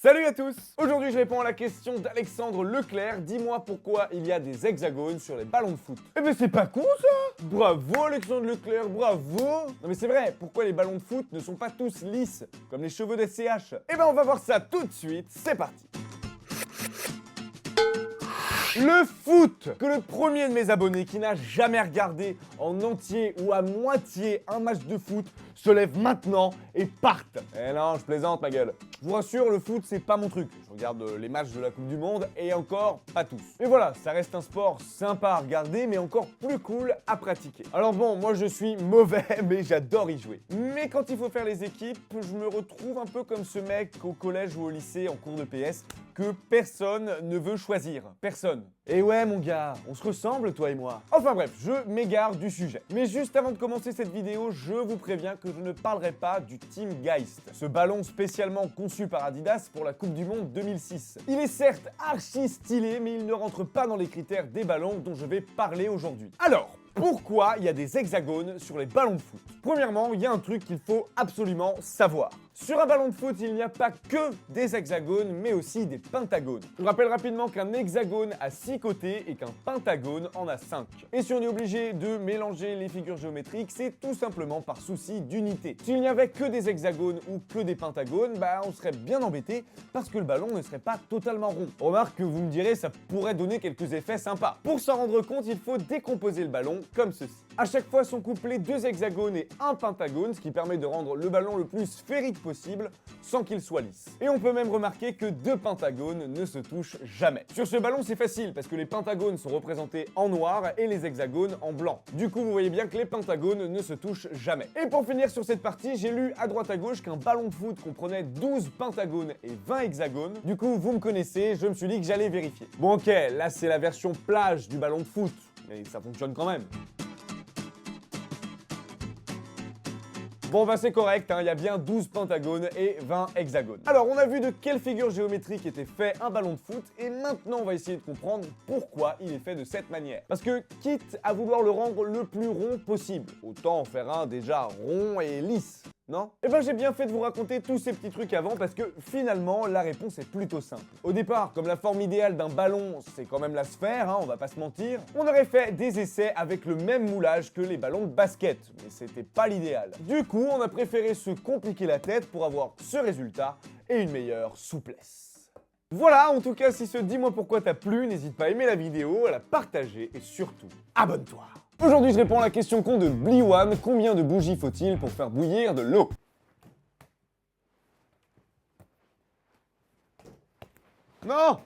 Salut à tous! Aujourd'hui je réponds à la question d'Alexandre Leclerc. Dis-moi pourquoi il y a des hexagones sur les ballons de foot. Eh ben c'est pas con ça! Bravo Alexandre Leclerc, bravo! Non mais c'est vrai, pourquoi les ballons de foot ne sont pas tous lisses, comme les cheveux d'SCH? Eh ben on va voir ça tout de suite, c'est parti! Le foot! Que le premier de mes abonnés qui n'a jamais regardé en entier ou à moitié un match de foot se lève maintenant et parte. Eh non, je plaisante ma gueule. Je vous rassure, le foot c'est pas mon truc. Je regarde les matchs de la Coupe du Monde et encore pas tous. Mais voilà, ça reste un sport sympa à regarder mais encore plus cool à pratiquer. Alors bon, moi je suis mauvais mais j'adore y jouer. Mais quand il faut faire les équipes, je me retrouve un peu comme ce mec au collège ou au lycée en cours de PS que personne ne veut choisir. Personne. Et ouais mon gars, on se ressemble toi et moi. Enfin bref, je m'égare du sujet. Mais juste avant de commencer cette vidéo, je vous préviens que je ne parlerai pas du Team Geist, ce ballon spécialement conçu par Adidas pour la Coupe du Monde 2006. Il est certes archi stylé, mais il ne rentre pas dans les critères des ballons dont je vais parler aujourd'hui. Alors, pourquoi il y a des hexagones sur les ballons de foot? Premièrement, il y a un truc qu'il faut absolument savoir. Sur un ballon de foot, il n'y a pas que des hexagones, mais aussi des pentagones. Je rappelle rapidement qu'un hexagone a 6 côtés et qu'un pentagone en a 5. Et si on est obligé de mélanger les figures géométriques, c'est tout simplement par souci d'unité. S'il n'y avait que des hexagones ou que des pentagones, on serait bien embêté parce que le ballon ne serait pas totalement rond. Remarque que vous me direz, ça pourrait donner quelques effets sympas. Pour s'en rendre compte, il faut décomposer le ballon comme ceci. À chaque fois sont couplés 2 hexagones et un pentagone, ce qui permet de rendre le ballon le plus sphérique possible sans qu'il soit lisse. Et on peut même remarquer que 2 pentagones ne se touchent jamais. Sur ce ballon c'est facile parce que les pentagones sont représentés en noir et les hexagones en blanc. Du coup vous voyez bien que les pentagones ne se touchent jamais. Et pour finir sur cette partie, j'ai lu à droite à gauche qu'un ballon de foot comprenait 12 pentagones et 20 hexagones. Du coup vous me connaissez, je me suis dit que j'allais vérifier. Bon ok, là c'est la version plage du ballon de foot, mais ça fonctionne quand même. Bon c'est correct, il y a bien 12 pentagones et 20 hexagones. Alors on a vu de quelle figure géométrique était fait un ballon de foot et maintenant on va essayer de comprendre pourquoi il est fait de cette manière. Parce que quitte à vouloir le rendre le plus rond possible, autant en faire un déjà rond et lisse. Non? Eh ben j'ai bien fait de vous raconter tous ces petits trucs avant parce que finalement la réponse est plutôt simple. Au départ, comme la forme idéale d'un ballon c'est quand même la sphère, on va pas se mentir, on aurait fait des essais avec le même moulage que les ballons de basket, mais c'était pas l'idéal. Du coup, on a préféré se compliquer la tête pour avoir ce résultat et une meilleure souplesse. Voilà, en tout cas si ce dis-moi pourquoi t'a plu, n'hésite pas à aimer la vidéo, à la partager et surtout, abonne-toi. Aujourd'hui, je réponds à la question con de Bliwan. Combien de bougies faut-il pour faire bouillir de l'eau? Non!